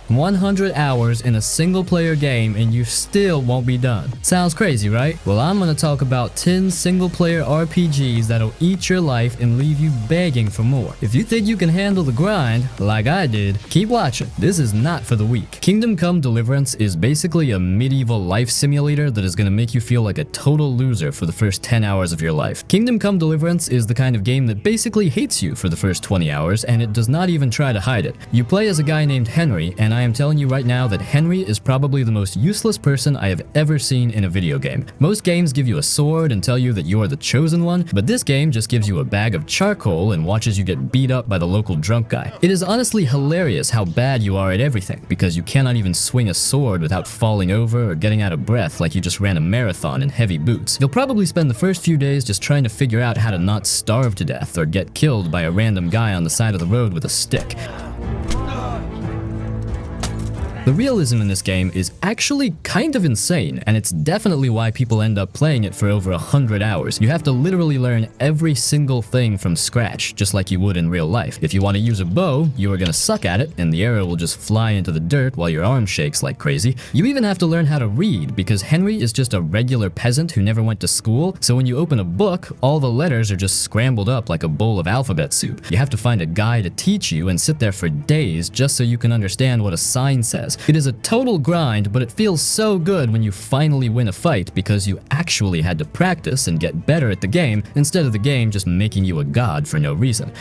100 hours in a single player game and you still won't be done. Sounds crazy, right? Well, I'm gonna talk about 10 single player RPGs that'll eat your life and leave you begging for more. If you think you can handle the grind, like I did, keep watching. This is not for the weak. Kingdom Come Deliverance is basically a medieval life simulator that is gonna make you feel like a total loser for the first 10 hours of your life. Kingdom Come Deliverance is the kind of game that basically hates you for the first 20 hours, and it does not even try to hide it. You play as a guy named Henry, and I am telling you right now that Henry is probably the most useless person I have ever seen in a video game. Most games give you a sword and tell you that you are the chosen one, but this game just gives you a bag of charcoal and watches you get beat up by the local drunk guy. It is honestly hilarious how bad you are at everything, because you cannot even swing a sword without falling over or getting out of breath like you just ran a marathon in heavy boots. You'll probably spend the first few days just trying to figure out how to not starve to death or get killed by a random guy on the side of the road with a stick. The realism in this game is actually kind of insane, and it's definitely why people end up playing it for over 100 hours. You have to literally learn every single thing from scratch, just like you would in real life. If you want to use a bow, you are gonna suck at it, and the arrow will just fly into the dirt while your arm shakes like crazy. You even have to learn how to read, because Henry is just a regular peasant who never went to school, so when you open a book, all the letters are just scrambled up like a bowl of alphabet soup. You have to find a guy to teach you and sit there for days just so you can understand what a sign says. It is a total grind, but it feels so good when you finally win a fight because you actually had to practice and get better at the game instead of the game just making you a god for no reason.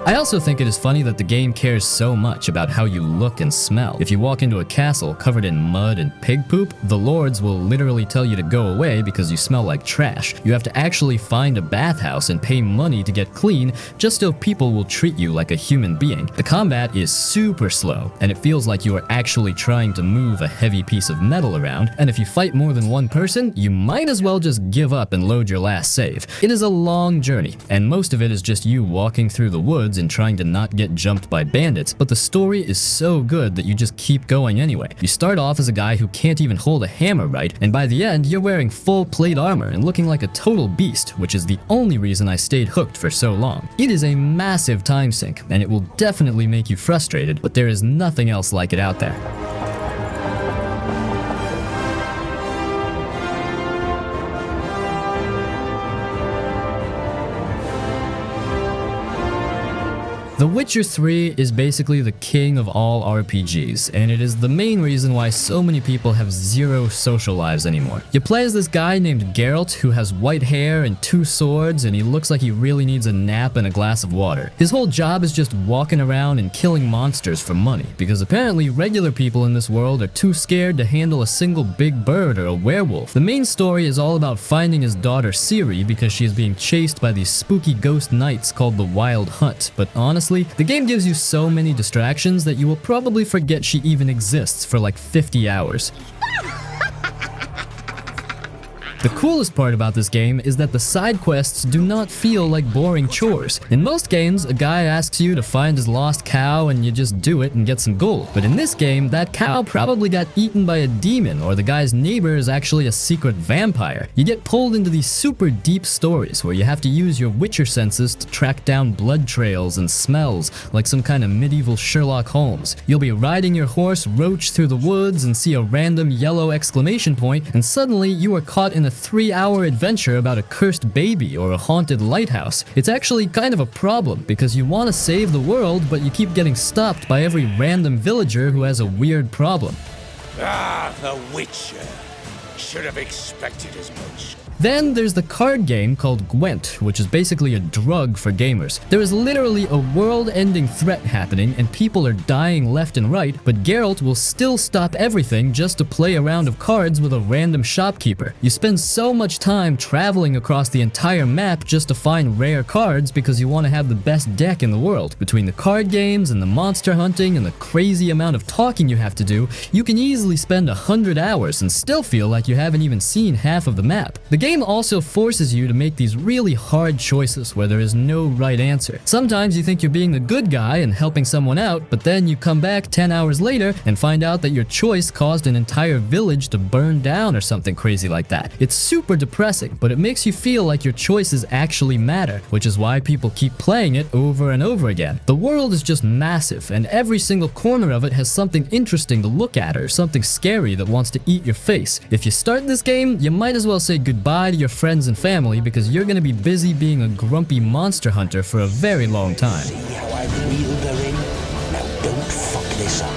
I also think it is funny that the game cares so much about how you look and smell. If you walk into a castle covered in mud and pig poop, the lords will literally tell you to go away because you smell like trash. You have to actually find a bathhouse and pay money to get clean just so people will treat you like a human being. The combat is super slow, and it feels like you are actually trying to move a heavy piece of metal around, and if you fight more than one person, you might as well just give up and load your last save. It is a long journey, and most of it is just you walking through the woods and trying to not get jumped by bandits, but the story is so good that you just keep going anyway. You start off as a guy who can't even hold a hammer right, and by the end, you're wearing full plate armor and looking like a total beast, which is the only reason I stayed hooked for so long. It is a massive time sink, and it will definitely make you frustrated, but there is nothing else like it out there. The Witcher 3 is basically the king of all RPGs, and it is the main reason why so many people have zero social lives anymore. You play as this guy named Geralt who has white hair and 2 swords, and he looks like he really needs a nap and a glass of water. His whole job is just walking around and killing monsters for money, because apparently regular people in this world are too scared to handle a single big bird or a werewolf. The main story is all about finding his daughter Ciri because she is being chased by these spooky ghost knights called the Wild Hunt, but honestly, the game gives you so many distractions that you will probably forget she even exists for like 50 hours. The coolest part about this game is that the side quests do not feel like boring chores. In most games, a guy asks you to find his lost cow and you just do it and get some gold. But in this game, that cow probably got eaten by a demon, or the guy's neighbor is actually a secret vampire. You get pulled into these super deep stories where you have to use your Witcher senses to track down blood trails and smells like some kind of medieval Sherlock Holmes. You'll be riding your horse roach through the woods and see a random yellow exclamation point, and suddenly you are caught in a 3-hour adventure about a cursed baby or a haunted lighthouse. It's actually kind of a problem because you want to save the world, but you keep getting stopped by every random villager who has a weird problem. Ah, the Witcher. Should have expected as much. Then there's the card game called Gwent, which is basically a drug for gamers. There is literally a world-ending threat happening and people are dying left and right, but Geralt will still stop everything just to play a round of cards with a random shopkeeper. You spend so much time traveling across the entire map just to find rare cards because you want to have the best deck in the world. Between the card games and the monster hunting and the crazy amount of talking you have to do, you can easily spend 100 hours and still feel like you haven't even seen half of the map. The game game also forces you to make these really hard choices where there is no right answer. Sometimes you think you're being a good guy and helping someone out, but then you come back 10 hours later and find out that your choice caused an entire village to burn down or something crazy like that. It's super depressing, but it makes you feel like your choices actually matter, which is why people keep playing it over and over again. The world is just massive, and every single corner of it has something interesting to look at or something scary that wants to eat your face. If you start this game, you might as well say goodbye to your friends and family because you're gonna be busy being a grumpy monster hunter for a very long time. See how I've wheeled her in? Now don't fuck this up.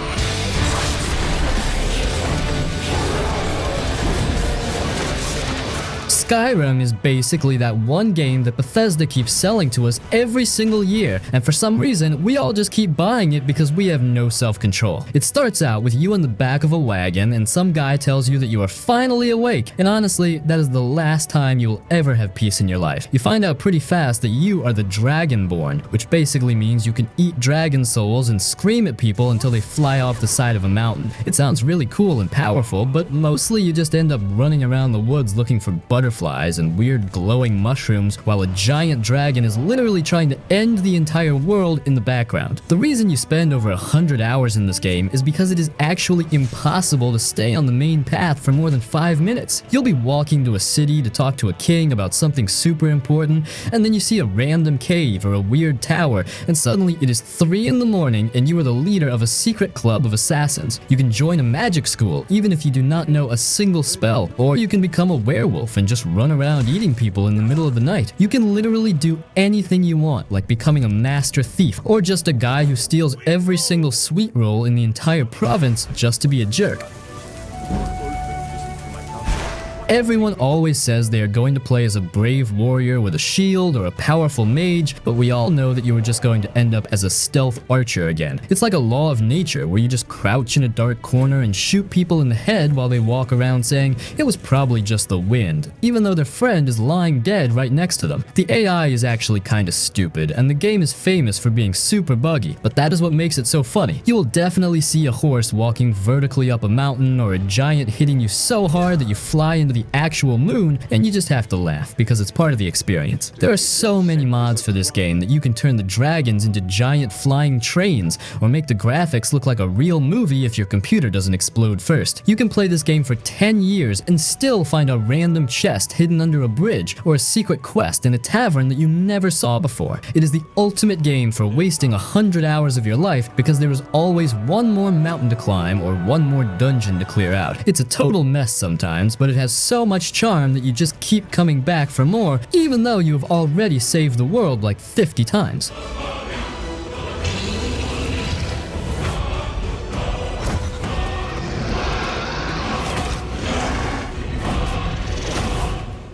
Skyrim is basically that one game that Bethesda keeps selling to us every single year, and for some reason, we all just keep buying it because we have no self-control. It starts out with you in the back of a wagon and some guy tells you that you are finally awake, and honestly, that is the last time you will ever have peace in your life. You find out pretty fast that you are the Dragonborn, which basically means you can eat dragon souls and scream at people until they fly off the side of a mountain. It sounds really cool and powerful, but mostly you just end up running around the woods looking for butterflies and weird glowing mushrooms while a giant dragon is literally trying to end the entire world in the background. The reason you spend over 100 hours in this game is because it is actually impossible to stay on the main path for more than 5 minutes. You'll be walking to a city to talk to a king about something super important, and then you see a random cave or a weird tower, and suddenly it is 3 in the morning and you are the leader of a secret club of assassins. You can join a magic school even if you do not know a single spell, or you can become a werewolf and just run around eating people in the middle of the night. You can literally do anything you want, like becoming a master thief, or just a guy who steals every single sweet roll in the entire province just to be a jerk. Everyone always says they are going to play as a brave warrior with a shield or a powerful mage, but we all know that you are just going to end up as a stealth archer again. It's like a law of nature where you just crouch in a dark corner and shoot people in the head while they walk around saying it was probably just the wind, even though their friend is lying dead right next to them. The AI is actually kinda stupid, and the game is famous for being super buggy, but that is what makes it so funny. You will definitely see a horse walking vertically up a mountain or a giant hitting you so hard that you fly into the actual moon, and you just have to laugh because it's part of the experience. There are so many mods for this game that you can turn the dragons into giant flying trains or make the graphics look like a real movie if your computer doesn't explode first. You can play this game for 10 years and still find a random chest hidden under a bridge or a secret quest in a tavern that you never saw before. It is the ultimate game for wasting 100 hours of your life because there is always one more mountain to climb or one more dungeon to clear out. It's a total mess sometimes, but it has so much charm that you just keep coming back for more, even though you have already saved the world like 50 times.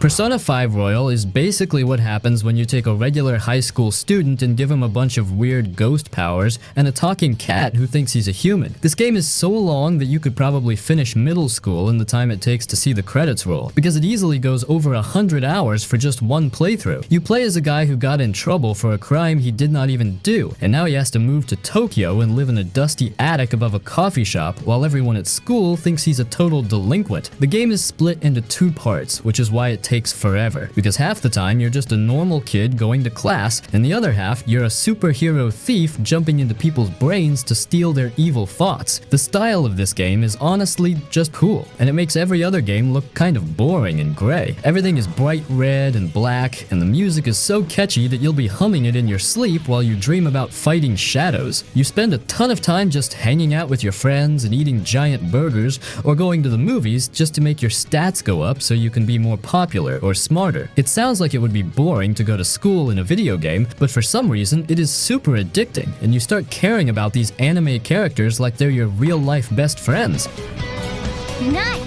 Persona 5 Royal is basically what happens when you take a regular high school student and give him a bunch of weird ghost powers and a talking cat who thinks he's a human. This game is so long that you could probably finish middle school in the time it takes to see the credits roll, because it easily goes over 100 hours for just one playthrough. You play as a guy who got in trouble for a crime he did not even do, and now he has to move to Tokyo and live in a dusty attic above a coffee shop while everyone at school thinks he's a total delinquent. The game is split into 2 parts, which is why it takes forever, because half the time you're just a normal kid going to class, and the other half you're a superhero thief jumping into people's brains to steal their evil thoughts. The style of this game is honestly just cool, and it makes every other game look kind of boring and gray. Everything is bright red and black, and the music is so catchy that you'll be humming it in your sleep while you dream about fighting shadows. You spend a ton of time just hanging out with your friends and eating giant burgers, or going to the movies just to make your stats go up so you can be more popular or smarter. It sounds like it would be boring to go to school in a video game, but for some reason it is super addicting, and you start caring about these anime characters like they're your real-life best friends. Nice!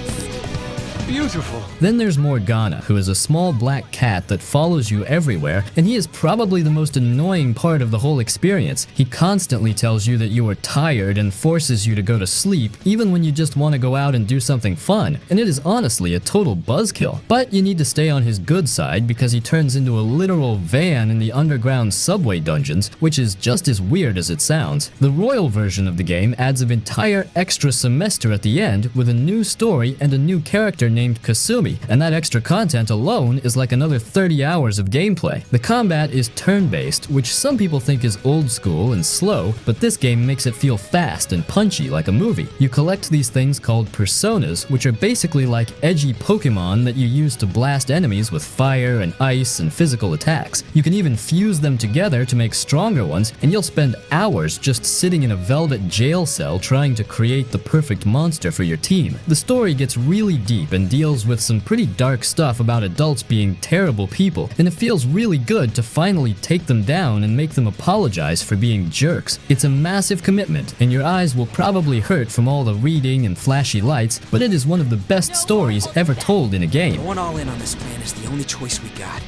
Beautiful. Then there's Morgana, who is a small black cat that follows you everywhere, and he is probably the most annoying part of the whole experience. He constantly tells you that you are tired and forces you to go to sleep, even when you just want to go out and do something fun, and it is honestly a total buzzkill. But you need to stay on his good side because he turns into a literal van in the underground subway dungeons, which is just as weird as it sounds. The royal version of the game adds an entire extra semester at the end with a new story and a new character named named Kasumi, and that extra content alone is like another 30 hours of gameplay. The combat is turn-based, which some people think is old school and slow, but this game makes it feel fast and punchy like a movie. You collect these things called personas, which are basically like edgy Pokemon that you use to blast enemies with fire and ice and physical attacks. You can even fuse them together to make stronger ones, and you'll spend hours just sitting in a velvet jail cell trying to create the perfect monster for your team. The story gets really deep and deals with some pretty dark stuff about adults being terrible people, and it feels really good to finally take them down and make them apologize for being jerks. It's a massive commitment, and your eyes will probably hurt from all the reading and flashy lights, but it is one of the best stories ever told in a game. Going all in on this plan is the only choice we got.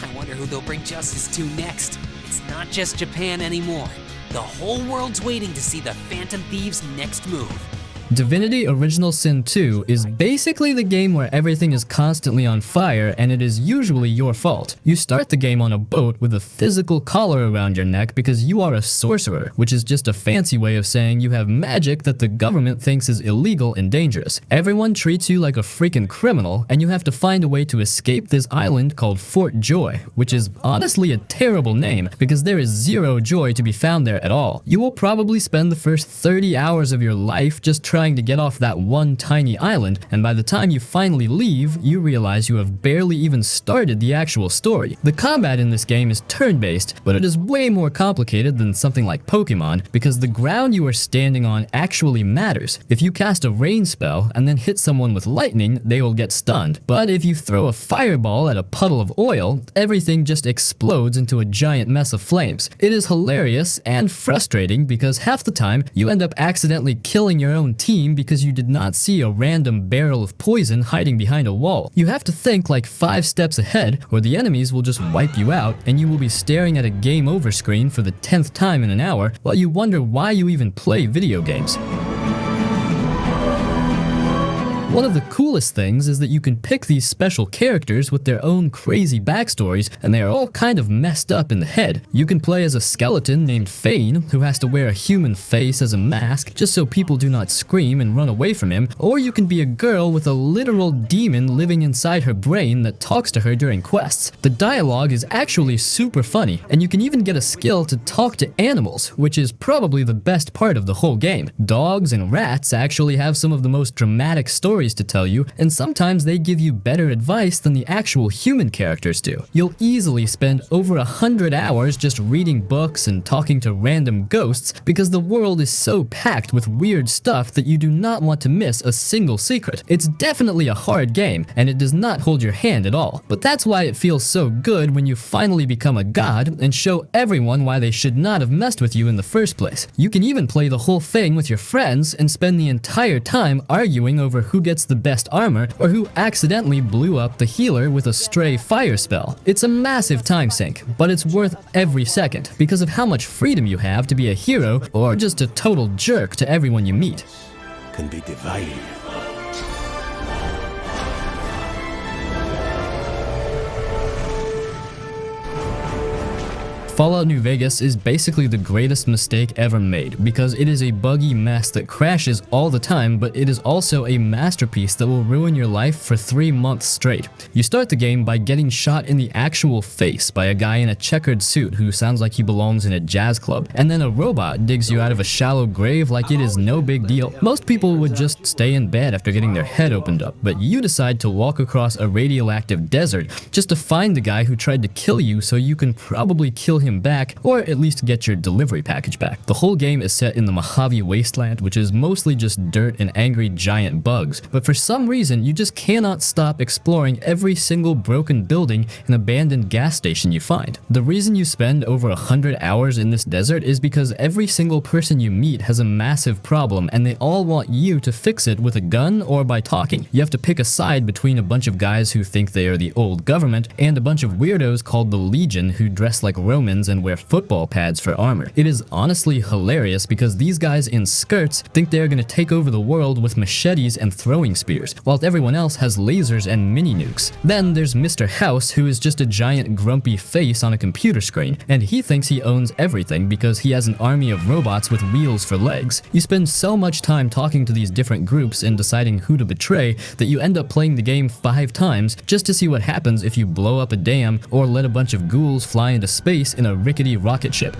I wonder who they'll bring justice to next. It's not just Japan anymore. The whole world's waiting to see the Phantom Thieves' next move. Divinity Original Sin 2 is basically the game where everything is constantly on fire and it is usually your fault. You start the game on a boat with a physical collar around your neck because you are a sorcerer, which is just a fancy way of saying you have magic that the government thinks is illegal and dangerous. Everyone treats you like a freaking criminal, and you have to find a way to escape this island called Fort Joy, which is honestly a terrible name because there is zero joy to be found there at all. You will probably spend the first 30 hours of your life just trying to get off that one tiny island, and by the time you finally leave, you realize you have barely even started the actual story. The combat in this game is turn-based, but it is way more complicated than something like Pokemon because the ground you are standing on actually matters. If you cast a rain spell and then hit someone with lightning, they will get stunned. But if you throw a fireball at a puddle of oil, everything just explodes into a giant mess of flames. It is hilarious and frustrating because half the time you end up accidentally killing your own team because you did not see a random barrel of poison hiding behind a wall. You have to think like 5 steps ahead, or the enemies will just wipe you out and you will be staring at a game over screen for the 10th time in an hour while you wonder why you even play video games. One of the coolest things is that you can pick these special characters with their own crazy backstories, and they are all kind of messed up in the head. You can play as a skeleton named Fane, who has to wear a human face as a mask just so people do not scream and run away from him, or you can be a girl with a literal demon living inside her brain that talks to her during quests. The dialogue is actually super funny, and you can even get a skill to talk to animals, which is probably the best part of the whole game. Dogs and rats actually have some of the most dramatic stories to tell you, and sometimes they give you better advice than the actual human characters do. You'll easily spend over 100 hours just reading books and talking to random ghosts because the world is so packed with weird stuff that you do not want to miss a single secret. It's definitely a hard game, and it does not hold your hand at all, but that's why it feels so good when you finally become a god and show everyone why they should not have messed with you in the first place. You can even play the whole thing with your friends and spend the entire time arguing over who gets the best armor or who accidentally blew up the healer with a stray fire spell. It's a massive time sink, but it's worth every second because of how much freedom you have to be a hero or just a total jerk to everyone you meet. Can be divided. Fallout New Vegas is basically the greatest mistake ever made because it is a buggy mess that crashes all the time, but it is also a masterpiece that will ruin your life for 3 months straight. You start the game by getting shot in the actual face by a guy in a checkered suit who sounds like he belongs in a jazz club, and then a robot digs you out of a shallow grave like it is no big deal. Most people would just stay in bed after getting their head opened up, but you decide to walk across a radioactive desert just to find the guy who tried to kill you so you can probably kill him back, or at least get your delivery package back. The whole game is set in the Mojave Wasteland, which is mostly just dirt and angry giant bugs, but for some reason you just cannot stop exploring every single broken building and abandoned gas station you find. The reason you spend over 100 hours in this desert is because every single person you meet has a massive problem and they all want you to fix it with a gun or by talking. You have to pick a side between a bunch of guys who think they are the old government and a bunch of weirdos called the Legion who dress like Romans skins and wear football pads for armor. It is honestly hilarious because these guys in skirts think they're gonna take over the world with machetes and throwing spears, while everyone else has lasers and mini nukes. Then there's Mr. House, who is just a giant grumpy face on a computer screen, and he thinks he owns everything because he has an army of robots with wheels for legs. You spend so much time talking to these different groups and deciding who to betray that you end up playing the game 5 times just to see what happens if you blow up a dam or let a bunch of ghouls fly into space in a rickety rocket ship.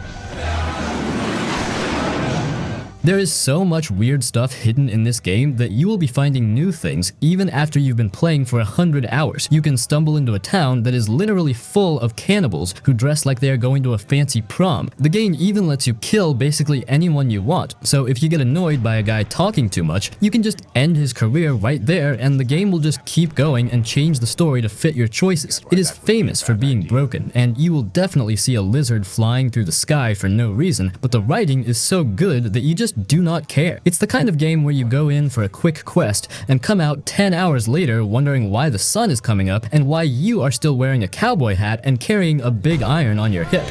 There is so much weird stuff hidden in this game that you will be finding new things even after you've been playing for 100 hours. You can stumble into a town that is literally full of cannibals who dress like they are going to a fancy prom. The game even lets you kill basically anyone you want, so if you get annoyed by a guy talking too much, you can just end his career right there and the game will just keep going and change the story to fit your choices. It is famous for being broken, and you will definitely see a lizard flying through the sky for no reason, but the writing is so good that you just do not care. It's the kind of game where you go in for a quick quest and come out 10 hours later wondering why the sun is coming up and why you are still wearing a cowboy hat and carrying a big iron on your hip.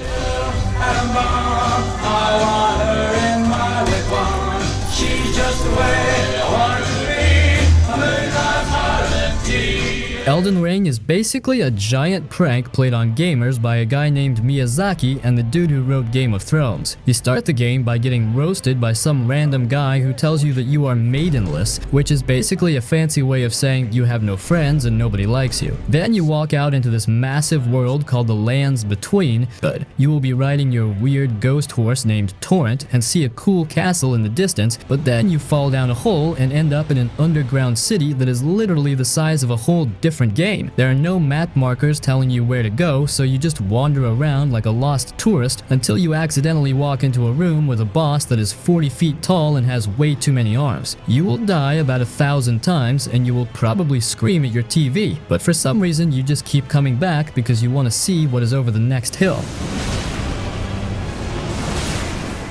Elden Ring is basically a giant prank played on gamers by a guy named Miyazaki and the dude who wrote Game of Thrones. You start the game by getting roasted by some random guy who tells you that you are maidenless, which is basically a fancy way of saying you have no friends and nobody likes you. Then you walk out into this massive world called the Lands Between. Good. You will be riding your weird ghost horse named Torrent and see a cool castle in the distance, but then you fall down a hole and end up in an underground city that is literally the size of a whole different game. There are no map markers telling you where to go, so you just wander around like a lost tourist until you accidentally walk into a room with a boss that is 40 feet tall and has way too many arms. You will die about 1,000 times and you will probably scream at your TV, but for some reason you just keep coming back because you want to see what is over the next hill.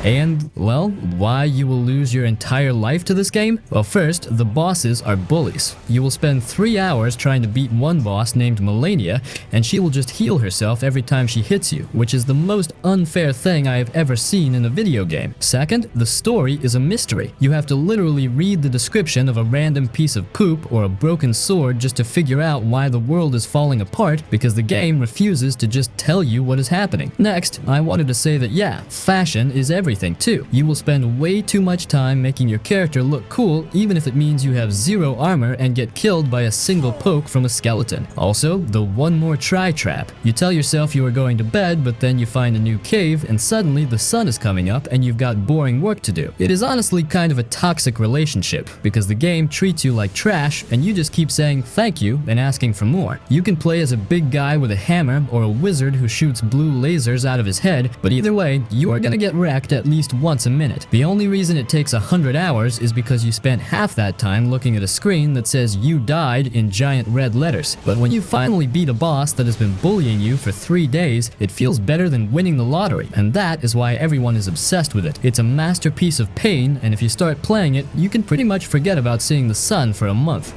And, well, why you will lose your entire life to this game? Well, first, the bosses are bullies. You will spend 3 hours trying to beat one boss named Melania, and she will just heal herself every time she hits you, which is the most unfair thing I have ever seen in a video game. Second, the story is a mystery. You have to literally read the description of a random piece of poop or a broken sword just to figure out why the world is falling apart because the game refuses to just tell you what is happening. Next, I wanted to say that yeah, fashion is everything too. You will spend way too much time making your character look cool even if it means you have 0 armor and get killed by a single poke from a skeleton. Also, the one more try trap. You tell yourself you are going to bed, but then you find a new cave and suddenly the sun is coming up and you've got boring work to do. It is honestly kind of a toxic relationship because the game treats you like trash and you just keep saying thank you and asking for more. You can play as a big guy with a hammer or a wizard who shoots blue lasers out of his head, but either way, you are gonna get wrecked at least once a minute. The only reason it takes 100 hours is because you spent half that time looking at a screen that says you died in giant red letters. But when you finally beat a boss that has been bullying you for 3 days, it feels better than winning the lottery, and that is why everyone is obsessed with it. It's a masterpiece of pain, and if you start playing it, you can pretty much forget about seeing the sun for a month.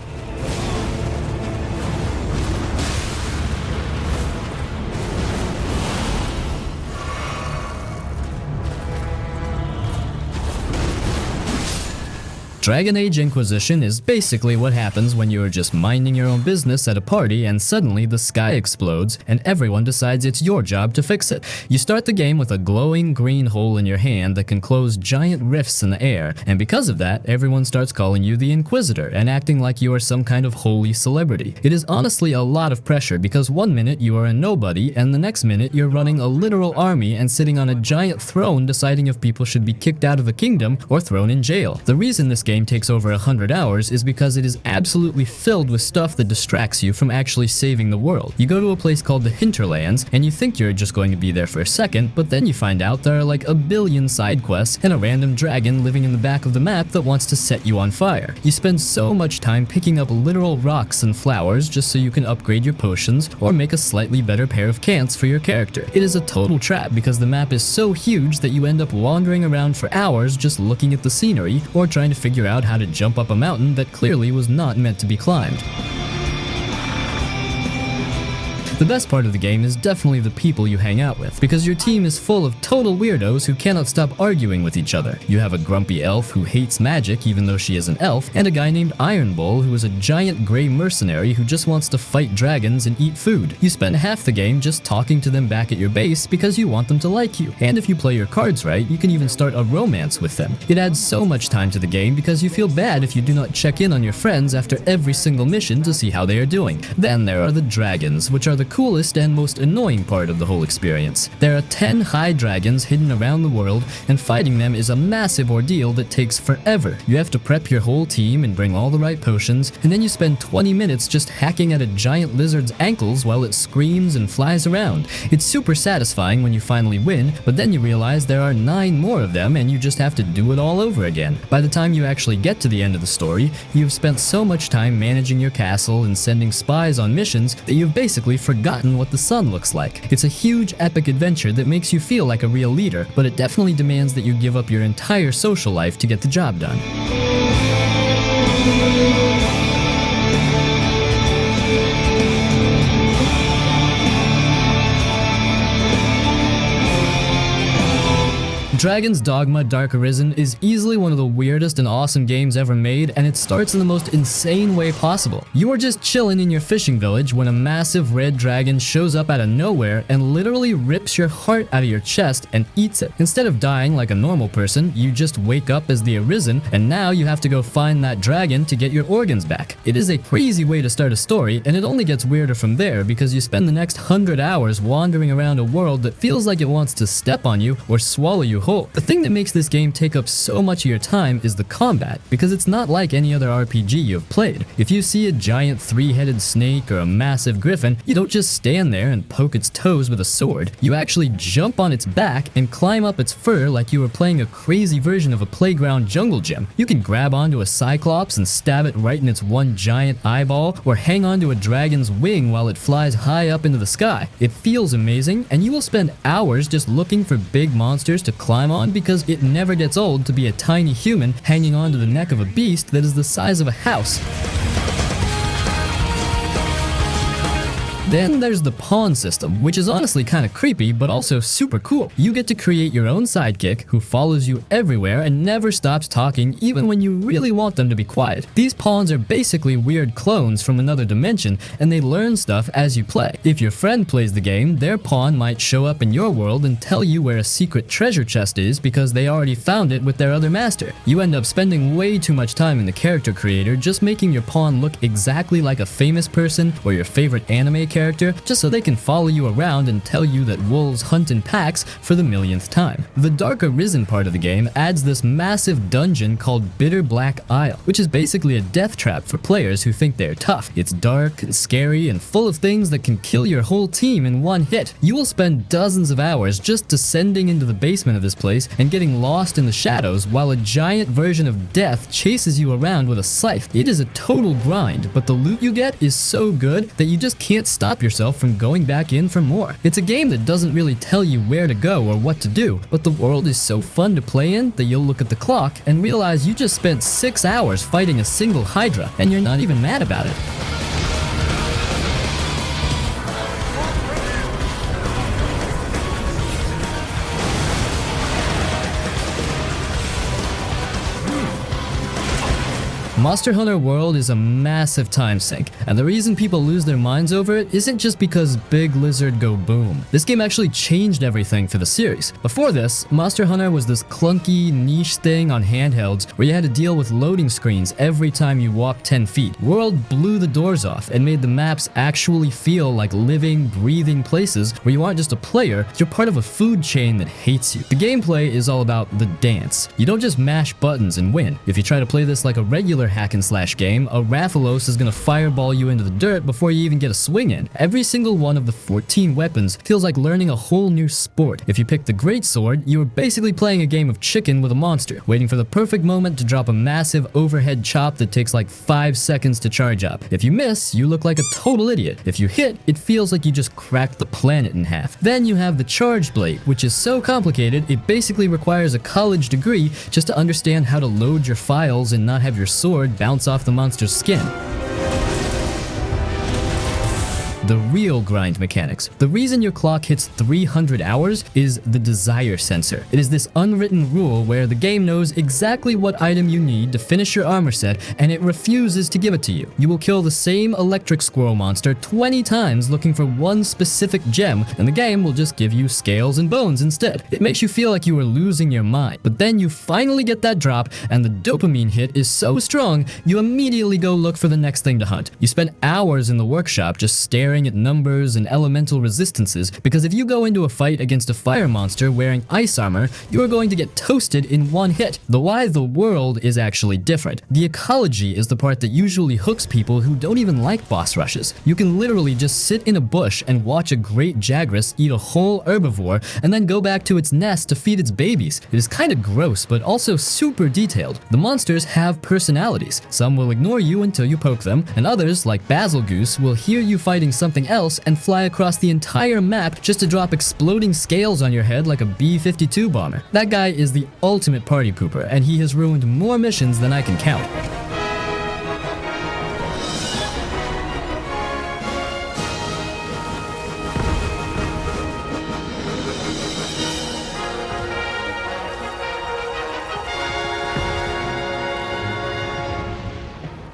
Dragon Age Inquisition is basically what happens when you are just minding your own business at a party and suddenly the sky explodes and everyone decides it's your job to fix it. You start the game with a glowing green hole in your hand that can close giant rifts in the air, and because of that, everyone starts calling you the Inquisitor and acting like you are some kind of holy celebrity. It is honestly a lot of pressure because one minute you are a nobody and the next minute you're running a literal army and sitting on a giant throne deciding if people should be kicked out of the kingdom or thrown in jail. The reason this game takes over 100 hours is because it is absolutely filled with stuff that distracts you from actually saving the world. You go to a place called the Hinterlands and you think you're just going to be there for a second, but then you find out there are like a billion side quests and a random dragon living in the back of the map that wants to set you on fire. You spend so much time picking up literal rocks and flowers just so you can upgrade your potions or make a slightly better pair of cants for your character. It is a total trap because the map is so huge that you end up wandering around for hours just looking at the scenery or trying to figure out how to jump up a mountain that clearly was not meant to be climbed. The best part of the game is definitely the people you hang out with, because your team is full of total weirdos who cannot stop arguing with each other. You have a grumpy elf who hates magic even though she is an elf, and a guy named Iron Bull who is a giant gray mercenary who just wants to fight dragons and eat food. You spend half the game just talking to them back at your base because you want them to like you, and if you play your cards right, you can even start a romance with them. It adds so much time to the game because you feel bad if you do not check in on your friends after every single mission to see how they are doing. Then there are the dragons, which are the coolest and most annoying part of the whole experience. There are 10 high dragons hidden around the world, and fighting them is a massive ordeal that takes forever. You have to prep your whole team and bring all the right potions, and then you spend 20 minutes just hacking at a giant lizard's ankles while it screams and flies around. It's super satisfying when you finally win, but then you realize there are 9 more of them and you just have to do it all over again. By the time you actually get to the end of the story, you've spent so much time managing your castle and sending spies on missions that you've basically forgotten what the sun looks like. It's a huge epic adventure that makes you feel like a real leader, but it definitely demands that you give up your entire social life to get the job done. Dragon's Dogma Dark Arisen is easily one of the weirdest and awesome games ever made, and it starts in the most insane way possible. You are just chilling in your fishing village when a massive red dragon shows up out of nowhere and literally rips your heart out of your chest and eats it. Instead of dying like a normal person, you just wake up as the Arisen, and now you have to go find that dragon to get your organs back. It is a crazy way to start a story, and it only gets weirder from there because you spend the next 100 hours wandering around a world that feels like it wants to step on you or swallow you whole. The thing that makes this game take up so much of your time is the combat, because it's not like any other RPG you have played. If you see a giant 3-headed snake or a massive griffin, you don't just stand there and poke its toes with a sword. You actually jump on its back and climb up its fur like you were playing a crazy version of a playground jungle gym. You can grab onto a cyclops and stab it right in its one giant eyeball, or hang onto a dragon's wing while it flies high up into the sky. It feels amazing, and you will spend hours just looking for big monsters to climb on because it never gets old to be a tiny human hanging onto the neck of a beast that is the size of a house. Then there's the pawn system, which is honestly kind of creepy, but also super cool. You get to create your own sidekick who follows you everywhere and never stops talking even when you really want them to be quiet. These pawns are basically weird clones from another dimension, and they learn stuff as you play. If your friend plays the game, their pawn might show up in your world and tell you where a secret treasure chest is because they already found it with their other master. You end up spending way too much time in the character creator just making your pawn look exactly like a famous person or your favorite anime character, just so they can follow you around and tell you that wolves hunt in packs for the millionth time. The Dark Arisen part of the game adds this massive dungeon called Bitter Black Isle, which is basically a death trap for players who think they're tough. It's dark and scary and full of things that can kill your whole team in one hit. You will spend dozens of hours just descending into the basement of this place and getting lost in the shadows while a giant version of death chases you around with a scythe. It is a total grind, but the loot you get is so good that you just can't stop yourself from going back in for more. It's a game that doesn't really tell you where to go or what to do, but the world is so fun to play in that you'll look at the clock and realize you just spent 6 hours fighting a single Hydra, and you're not even mad about it. Monster Hunter World is a massive time sink, and the reason people lose their minds over it isn't just because big lizard go boom. This game actually changed everything for the series. Before this, Monster Hunter was this clunky, niche thing on handhelds where you had to deal with loading screens every time you walked 10 feet. World blew the doors off and made the maps actually feel like living, breathing places where you aren't just a player, you're part of a food chain that hates you. The gameplay is all about the dance. You don't just mash buttons and win. If you try to play this like a regular hack and slash game, a Rathalos is gonna fireball you into the dirt before you even get a swing in. Every single one of the 14 weapons feels like learning a whole new sport. If you pick the greatsword, you are basically playing a game of chicken with a monster, waiting for the perfect moment to drop a massive overhead chop that takes like 5 seconds to charge up. If you miss, you look like a total idiot. If you hit, it feels like you just cracked the planet in half. Then you have the charge blade, which is so complicated it basically requires a college degree just to understand how to load your files and not have your sword bounce off the monster's skin. the real grind mechanics. The reason your clock hits 300 hours is the desire sensor. It is this unwritten rule where the game knows exactly what item you need to finish your armor set, and it refuses to give it to you. You will kill the same electric squirrel monster 20 times looking for one specific gem, and the game will just give you scales and bones instead. It makes you feel like you are losing your mind. But then you finally get that drop, and the dopamine hit is so strong, you immediately go look for the next thing to hunt. You spend hours in the workshop just staring at numbers and elemental resistances, because if you go into a fight against a fire monster wearing ice armor, you are going to get toasted in one hit. The why the world is actually different. The ecology is the part that usually hooks people who don't even like boss rushes. You can literally just sit in a bush and watch a great Jagras eat a whole herbivore and then go back to its nest to feed its babies. It is kind of gross, but also super detailed. The monsters have personalities. Some will ignore you until you poke them, and others, like Basil Goose, will hear you fighting something else and fly across the entire map just to drop exploding scales on your head like a B-52 bomber. That guy is the ultimate party pooper, and he has ruined more missions than I can count.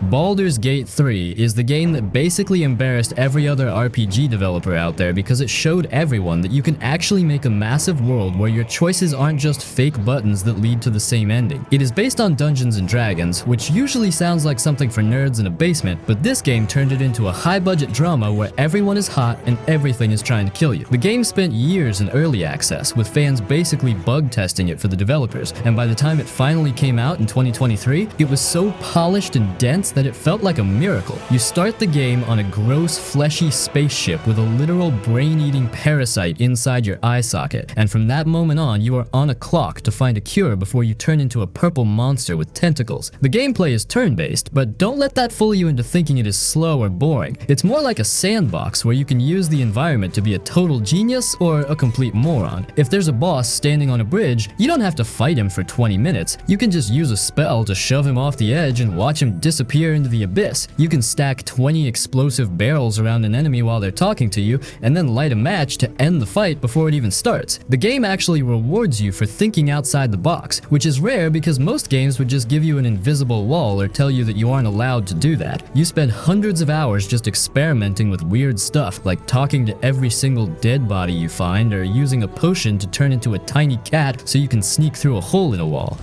Baldur's Gate 3 is the game that basically embarrassed every other RPG developer out there because it showed everyone that you can actually make a massive world where your choices aren't just fake buttons that lead to the same ending. It is based on Dungeons & Dragons, which usually sounds like something for nerds in a basement, but this game turned it into a high-budget drama where everyone is hot and everything is trying to kill you. The game spent years in early access, with fans basically bug testing it for the developers, and by the time it finally came out in 2023, it was so polished and dense that it felt like a miracle. You start the game on a gross, fleshy spaceship with a literal brain-eating parasite inside your eye socket, and from that moment on, you are on a clock to find a cure before you turn into a purple monster with tentacles. The gameplay is turn-based, but don't let that fool you into thinking it is slow or boring. It's more like a sandbox where you can use the environment to be a total genius or a complete moron. If there's a boss standing on a bridge, you don't have to fight him for 20 minutes. You can just use a spell to shove him off the edge and watch him disappear into the abyss. You can stack 20 explosive barrels around an enemy while they're talking to you, and then light a match to end the fight before it even starts. The game actually rewards you for thinking outside the box, which is rare because most games would just give you an invisible wall or tell you that you aren't allowed to do that. You spend hundreds of hours just experimenting with weird stuff, like talking to every single dead body you find, or using a potion to turn into a tiny cat so you can sneak through a hole in a wall.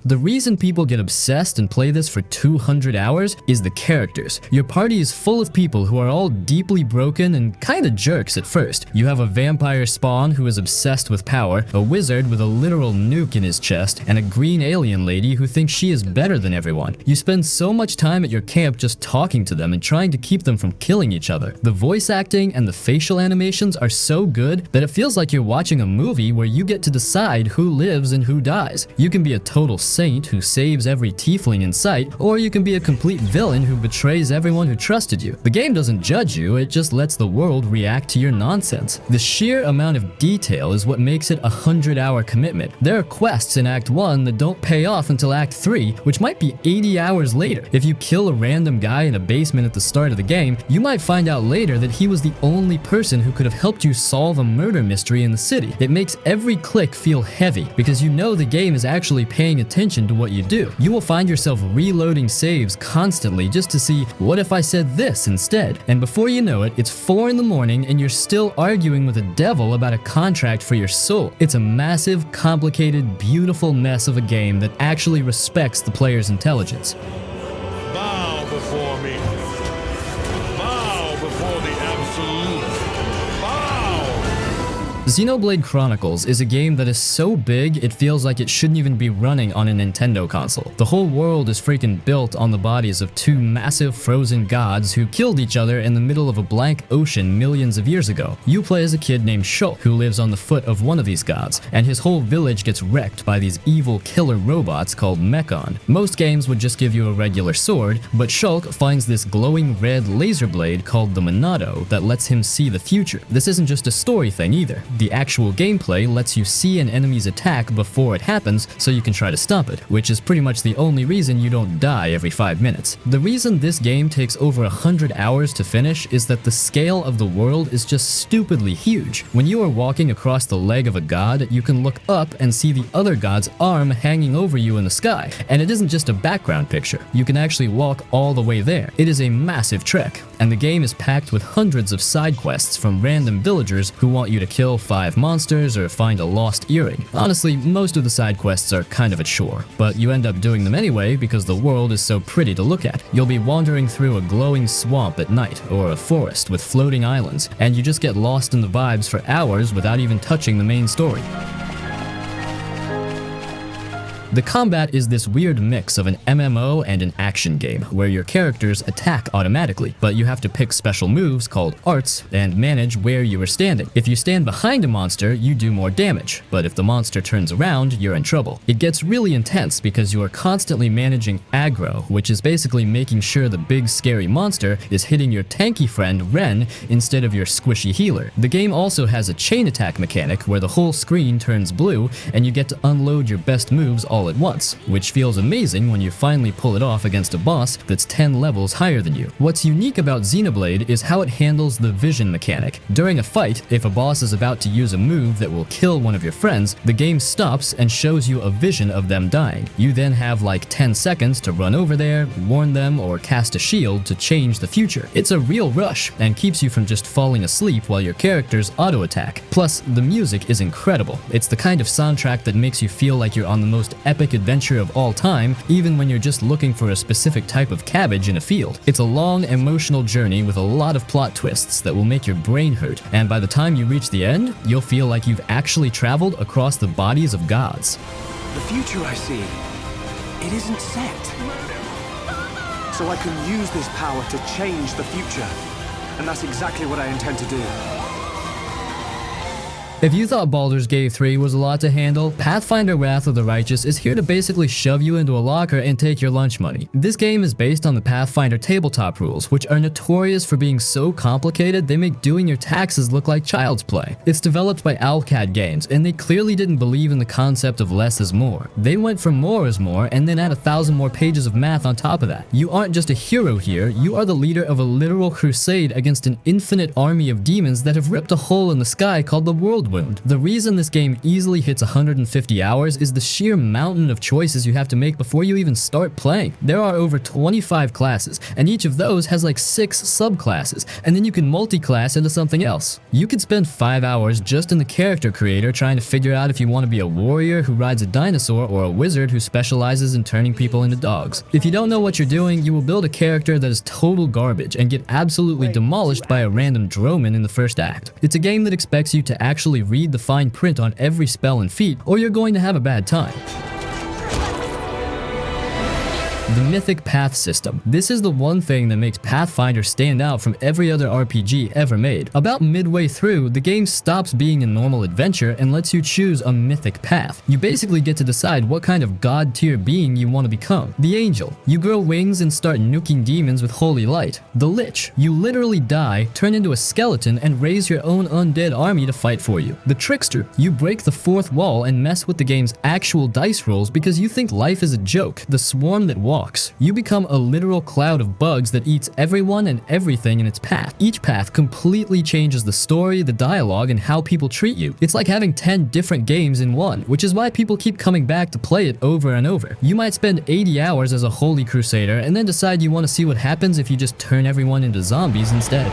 The reason people get obsessed and play this for 200 hours is the characters. Your party is full of people who are all deeply broken and kinda jerks at first. You have a vampire spawn who is obsessed with power, a wizard with a literal nuke in his chest, and a green alien lady who thinks she is better than everyone. You spend so much time at your camp just talking to them and trying to keep them from killing each other. The voice acting and the facial animations are so good that it feels like you're watching a movie where you get to decide who lives and who dies. You can be a total saint who saves every tiefling in sight, or you can be a complete villain who betrays everyone who trusted you. The game doesn't judge you, it just lets the world react to your nonsense. The sheer amount of detail is what makes it a 100-hour commitment. There are quests in Act 1 that don't pay off until Act 3, which might be 80 hours later. If you kill a random guy in a basement at the start of the game, you might find out later that he was the only person who could have helped you solve a murder mystery in the city. It makes every click feel heavy, because you know the game is actually paying attention to what you do. You will find yourself reloading saves constantly just to see, what if I said this instead? And before you know it, it's 4 in the morning and you're still arguing with a devil about a contract for your soul. It's a massive, complicated, beautiful mess of a game that actually respects the player's intelligence. Bow before me. Bow before the absolute. Xenoblade Chronicles is a game that is so big it feels like it shouldn't even be running on a Nintendo console. The whole world is freaking built on the bodies of 2 massive frozen gods who killed each other in the middle of a blank ocean millions of years ago. You play as a kid named Shulk who lives on the foot of one of these gods, and his whole village gets wrecked by these evil killer robots called Mechon. Most games would just give you a regular sword, but Shulk finds this glowing red laser blade called the Monado that lets him see the future. This isn't just a story thing either. The actual gameplay lets you see an enemy's attack before it happens so you can try to stop it, which is pretty much the only reason you don't die every 5 minutes. The reason this game takes over 100 hours to finish is that the scale of the world is just stupidly huge. When you are walking across the leg of a god, you can look up and see the other god's arm hanging over you in the sky. And it isn't just a background picture. You can actually walk all the way there. It is a massive trek, and the game is packed with hundreds of side quests from random villagers who want you to kill 5 monsters or find a lost earring. Honestly, most of the side quests are kind of a chore, but you end up doing them anyway because the world is so pretty to look at. You'll be wandering through a glowing swamp at night or a forest with floating islands, and you just get lost in the vibes for hours without even touching the main story. The combat is this weird mix of an MMO and an action game, where your characters attack automatically, but you have to pick special moves called arts and manage where you are standing. If you stand behind a monster, you do more damage, but if the monster turns around, you're in trouble. It gets really intense because you are constantly managing aggro, which is basically making sure the big scary monster is hitting your tanky friend Ren instead of your squishy healer. The game also has a chain attack mechanic where the whole screen turns blue and you get to unload your best moves all at once, which feels amazing when you finally pull it off against a boss that's 10 levels higher than you. What's unique about Xenoblade is how it handles the vision mechanic. During a fight, if a boss is about to use a move that will kill one of your friends, the game stops and shows you a vision of them dying. You then have like 10 seconds to run over there, warn them, or cast a shield to change the future. It's a real rush and keeps you from just falling asleep while your characters auto-attack. Plus, the music is incredible. It's the kind of soundtrack that makes you feel like you're on the most epic adventure of all time, even when you're just looking for a specific type of cabbage in a field. It's a long, emotional journey with a lot of plot twists that will make your brain hurt, and by the time you reach the end, you'll feel like you've actually traveled across the bodies of gods. The future I see, it isn't set. So I can use this power to change the future, and that's exactly what I intend to do. If you thought Baldur's Gate 3 was a lot to handle, Pathfinder Wrath of the Righteous is here to basically shove you into a locker and take your lunch money. This game is based on the Pathfinder tabletop rules, which are notorious for being so complicated they make doing your taxes look like child's play. It's developed by Owlcat Games, and they clearly didn't believe in the concept of less is more. They went for more is more, and then add 1,000 more pages of math on top of that. You aren't just a hero here, you are the leader of a literal crusade against an infinite army of demons that have ripped a hole in the sky called the World Wound. The reason this game easily hits 150 hours is the sheer mountain of choices you have to make before you even start playing. There are over 25 classes, and each of those has like 6 subclasses, and then you can multi-class into something else. You could spend 5 hours just in the character creator trying to figure out if you want to be a warrior who rides a dinosaur or a wizard who specializes in turning people into dogs. If you don't know what you're doing, you will build a character that is total garbage and get absolutely demolished by a random droman in the first act. It's a game that expects you to actually read the fine print on every spell and feat, or you're going to have a bad time. The Mythic Path system. This is the one thing that makes Pathfinder stand out from every other RPG ever made. About midway through, the game stops being a normal adventure and lets you choose a mythic path. You basically get to decide what kind of god-tier being you want to become. The Angel. You grow wings and start nuking demons with holy light. The Lich. You literally die, turn into a skeleton, and raise your own undead army to fight for you. The Trickster. You break the fourth wall and mess with the game's actual dice rolls because you think life is a joke. The Swarm that walks. You become a literal cloud of bugs that eats everyone and everything in its path. Each path completely changes the story, the dialogue, and how people treat you. It's like having 10 different games in one, which is why people keep coming back to play it over and over. You might spend 80 hours as a holy crusader and then decide you want to see what happens if you just turn everyone into zombies instead.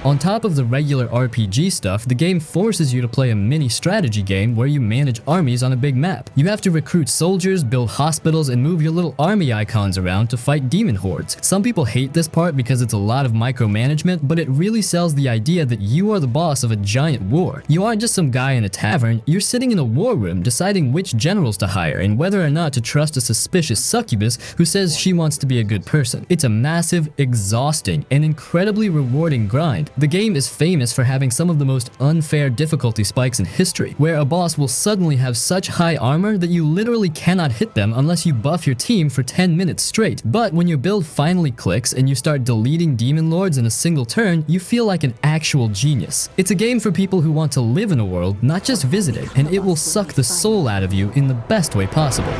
On top of the regular RPG stuff, the game forces you to play a mini strategy game where you manage armies on a big map. You have to recruit soldiers, build hospitals, and move your little army icons around to fight demon hordes. Some people hate this part because it's a lot of micromanagement, but it really sells the idea that you are the boss of a giant war. You aren't just some guy in a tavern, you're sitting in a war room deciding which generals to hire and whether or not to trust a suspicious succubus who says she wants to be a good person. It's a massive, exhausting, and incredibly rewarding grind. The game is famous for having some of the most unfair difficulty spikes in history, where a boss will suddenly have such high armor that you literally cannot hit them unless you buff your team for 10 minutes straight. But when your build finally clicks and you start deleting demon lords in a single turn, you feel like an actual genius. It's a game for people who want to live in a world, not just visit it, and it will suck the soul out of you in the best way possible.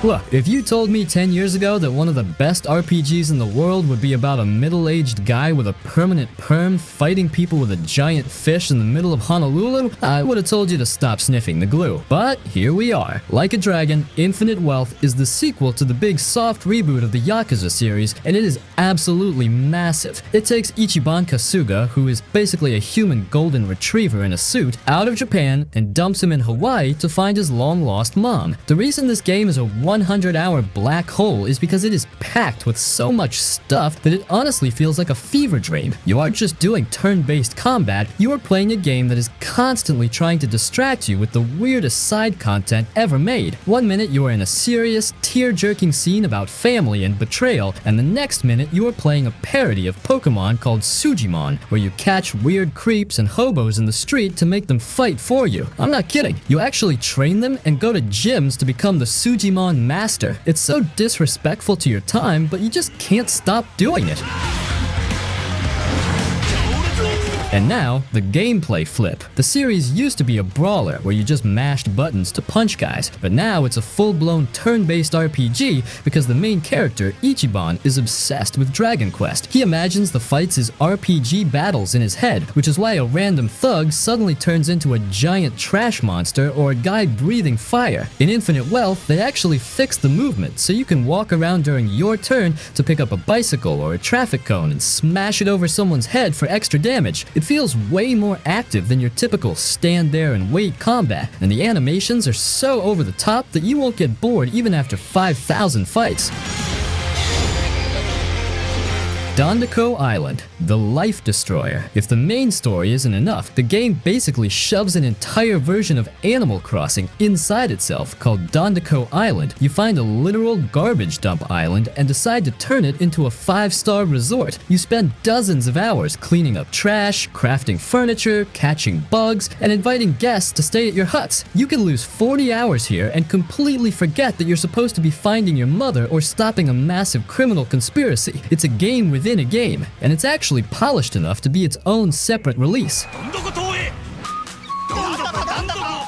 Look, if you told me 10 years ago that one of the best RPGs in the world would be about a middle-aged guy with a permanent perm fighting people with a giant fish in the middle of Honolulu, I would have told you to stop sniffing the glue. But here we are. Like a Dragon, Infinite Wealth is the sequel to the big soft reboot of the Yakuza series, and it is absolutely massive. It takes Ichiban Kasuga, who is basically a human golden retriever in a suit, out of Japan and dumps him in Hawaii to find his long-lost mom. The reason this game is a 100-hour black hole is because it is packed with so much stuff that it honestly feels like a fever dream. You aren't just doing turn-based combat, you are playing a game that is constantly trying to distract you with the weirdest side content ever made. One minute you are in a serious, tear-jerking scene about family and betrayal, and the next minute you are playing a parody of Pokemon called Sujimon, where you catch weird creeps and hobos in the street to make them fight for you. I'm not kidding. You actually train them and go to gyms to become the Sujimon master. It's so disrespectful to your time, but you just can't stop doing it. And now, the gameplay flip. The series used to be a brawler where you just mashed buttons to punch guys, but now it's a full-blown turn-based RPG because the main character, Ichiban, is obsessed with Dragon Quest. He imagines the fights as RPG battles in his head, which is why a random thug suddenly turns into a giant trash monster or a guy breathing fire. In Infinite Wealth, they actually fixed the movement so you can walk around during your turn to pick up a bicycle or a traffic cone and smash it over someone's head for extra damage. It feels way more active than your typical stand there and wait combat, and the animations are so over the top that you won't get bored even after 5,000 fights. Dondoko Island, the Life Destroyer. If the main story isn't enough, the game basically shoves an entire version of Animal Crossing inside itself called Dondoko Island. You find a literal garbage dump island and decide to turn it into a 5-star resort. You spend dozens of hours cleaning up trash, crafting furniture, catching bugs, and inviting guests to stay at your huts. You can lose 40 hours here and completely forget that you're supposed to be finding your mother or stopping a massive criminal conspiracy. It's a game within a game, and it's actually polished enough to be its own separate release.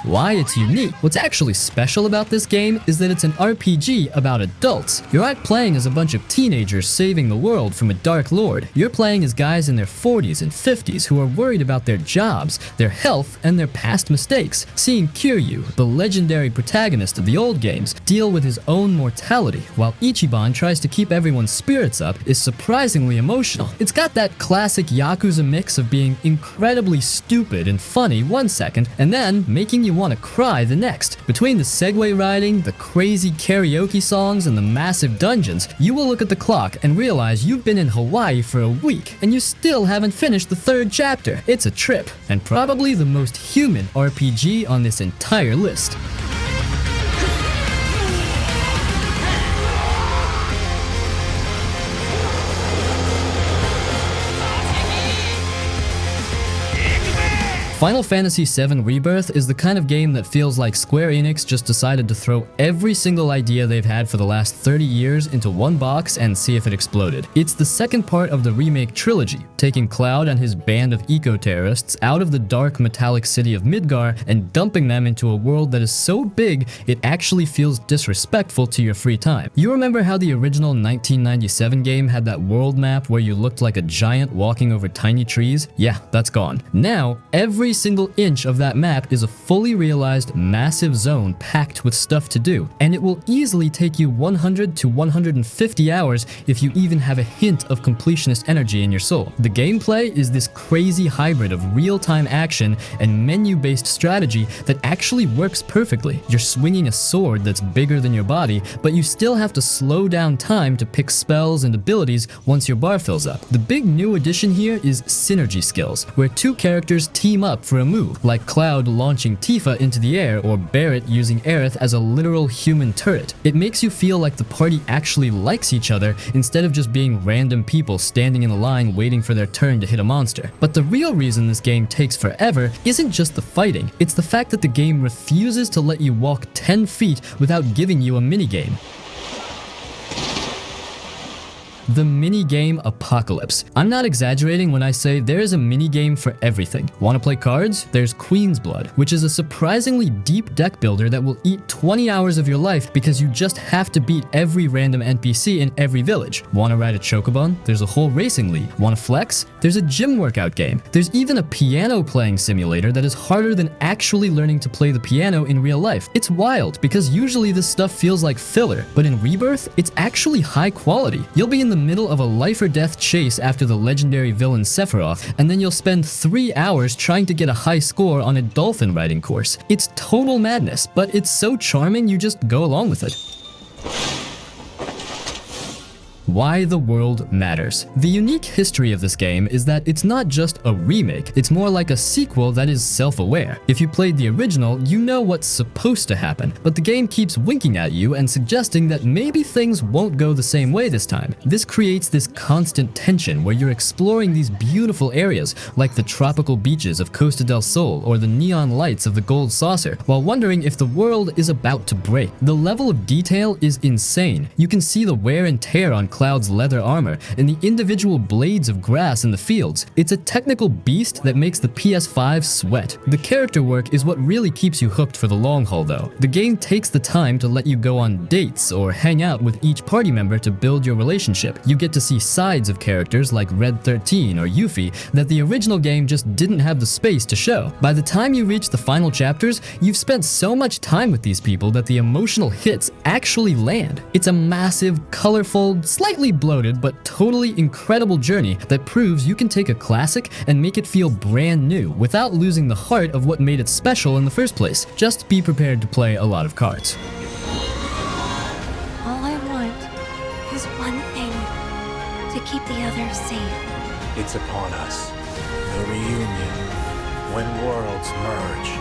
Why it's unique. What's actually special about this game is that it's an RPG about adults. You aren't playing as a bunch of teenagers saving the world from a dark lord. You're playing as guys in their 40s and 50s who are worried about their jobs, their health, and their past mistakes. Seeing Kiryu, the legendary protagonist of the old games, deal with his own mortality while Ichiban tries to keep everyone's spirits up is surprisingly emotional. It's got that classic Yakuza mix of being incredibly stupid and funny one second, and then making you want to cry the next. Between the Segway riding, the crazy karaoke songs, and the massive dungeons, you will look at the clock and realize you've been in Hawaii for a week and you still haven't finished the 3rd chapter. It's a trip, and probably the most human RPG on this entire list. Final Fantasy VII Rebirth is the kind of game that feels like Square Enix just decided to throw every single idea they've had for the last 30 years into one box and see if it exploded. It's the second part of the remake Trilogy, taking Cloud and his band of eco-terrorists out of the dark metallic city of Midgar and dumping them into a world that is so big it actually feels disrespectful to your free time. You remember how the original 1997 game had that world map where you looked like a giant walking over tiny trees? Yeah, that's gone. Now, every single inch of that map is a fully realized massive zone packed with stuff to do, and it will easily take you 100 to 150 hours if you even have a hint of completionist energy in your soul. The gameplay is this crazy hybrid of real-time action and menu-based strategy that actually works perfectly. You're swinging a sword that's bigger than your body, but you still have to slow down time to pick spells and abilities once your bar fills up. The big new addition here is synergy skills, where two characters team up up for a move, like Cloud launching Tifa into the air or Barret using Aerith as a literal human turret. It makes you feel like the party actually likes each other instead of just being random people standing in a line waiting for their turn to hit a monster. But the real reason this game takes forever isn't just the fighting, it's the fact that the game refuses to let you walk 10 feet without giving you a minigame. The minigame apocalypse. I'm not exaggerating when I say there is a minigame for everything. Want to play cards? There's Queen's Blood, which is a surprisingly deep deck builder that will eat 20 hours of your life because you just have to beat every random NPC in every village. Want to ride a Chocobon? There's a whole racing league. Want to flex? There's a gym workout game. There's even a piano playing simulator that is harder than actually learning to play the piano in real life. It's wild because usually this stuff feels like filler, but in Rebirth, it's actually high quality. You'll be in the middle of a life or death chase after the legendary villain Sephiroth, and then you'll spend 3 hours trying to get a high score on a dolphin riding course. It's total madness, but it's so charming you just go along with it. Why the world matters. The unique history of this game is that it's not just a remake, it's more like a sequel that is self-aware. If you played the original, you know what's supposed to happen, but the game keeps winking at you and suggesting that maybe things won't go the same way this time. This creates this constant tension where you're exploring these beautiful areas, like the tropical beaches of Costa del Sol or the neon lights of the Gold Saucer, while wondering if the world is about to break. The level of detail is insane. You can see the wear and tear on Cloud's leather armor and the individual blades of grass in the fields. It's a technical beast that makes the PS5 sweat. The character work is what really keeps you hooked for the long haul though. The game takes the time to let you go on dates or hang out with each party member to build your relationship. You get to see sides of characters like Red 13 or Yuffie that the original game just didn't have the space to show. By the time you reach the final chapters, you've spent so much time with these people that the emotional hits actually land. It's a massive, colorful, slightly bloated but totally incredible journey that proves you can take a classic and make it feel brand new without losing the heart of what made it special in the first place. Just be prepared to play a lot of cards. All I want is one thing: to keep the others safe. It's upon us. The reunion. When worlds merge.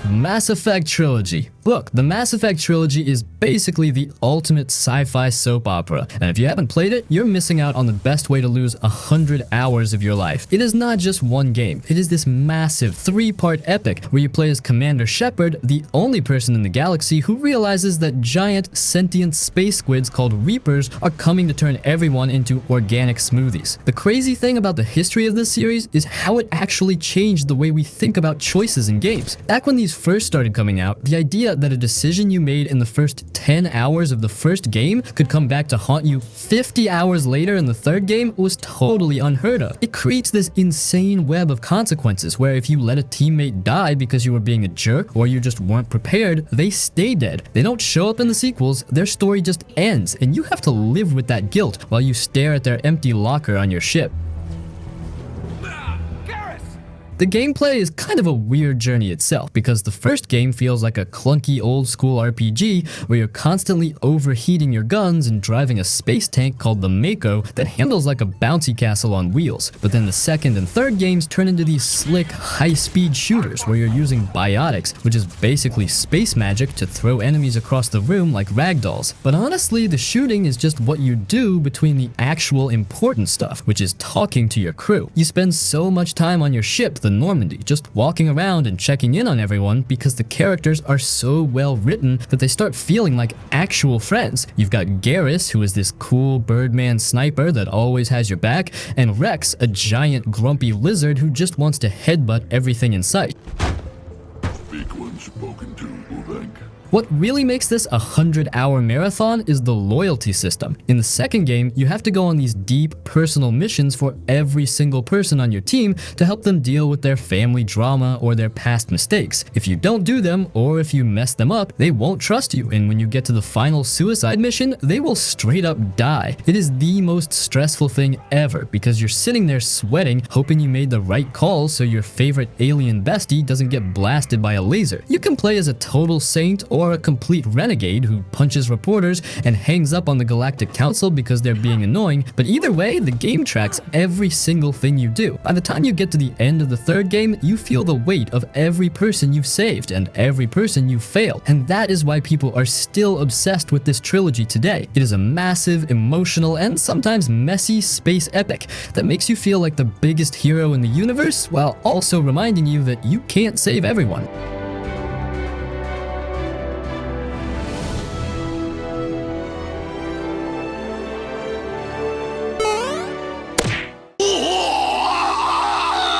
Mass Effect Trilogy. Look, the Mass Effect Trilogy is basically the ultimate sci-fi soap opera, and if you haven't played it, you're missing out on the best way to lose 100 hours of your life. It is not just one game, it is this massive 3-part epic where you play as Commander Shepard, the only person in the galaxy who realizes that giant sentient space squids called Reapers are coming to turn everyone into organic smoothies. The crazy thing about the history of this series is how it actually changed the way we think about choices in games. Back when these first started coming out, the idea that a decision you made in the first 10 hours of the first game could come back to haunt you 50 hours later in the third game was totally unheard of. It creates this insane web of consequences where if you let a teammate die because you were being a jerk or you just weren't prepared, they stay dead. They don't show up in the sequels, their story just ends, and you have to live with that guilt while you stare at their empty locker on your ship. The gameplay is kind of a weird journey itself because the first game feels like a clunky old school RPG where you're constantly overheating your guns and driving a space tank called the Mako that handles like a bouncy castle on wheels. But then the second and third games turn into these slick, high-speed shooters where you're using biotics, which is basically space magic to throw enemies across the room like ragdolls. But honestly, the shooting is just what you do between the actual important stuff, which is talking to your crew. You spend so much time on your ship, the Normandy, just walking around and checking in on everyone because the characters are so well written that they start feeling like actual friends. You've got Garrus, who is this cool birdman sniper that always has your back, and Rex, a giant grumpy lizard who just wants to headbutt everything in sight. Speak when spoken to, Uvenk. What really makes this a 100-hour marathon is the loyalty system. In the second game, you have to go on these deep, personal missions for every single person on your team to help them deal with their family drama or their past mistakes. If you don't do them, or if you mess them up, they won't trust you, and when you get to the final suicide mission, they will straight up die. It is the most stressful thing ever because you're sitting there sweating, hoping you made the right call so your favorite alien bestie doesn't get blasted by a laser. You can play as a total saint or a complete renegade who punches reporters and hangs up on the Galactic Council because they're being annoying, but either way, the game tracks every single thing you do. By the time you get to the end of the third game, you feel the weight of every person you've saved and every person you've failed, and that is why people are still obsessed with this trilogy today. It is a massive, emotional, and sometimes messy space epic that makes you feel like the biggest hero in the universe while also reminding you that you can't save everyone.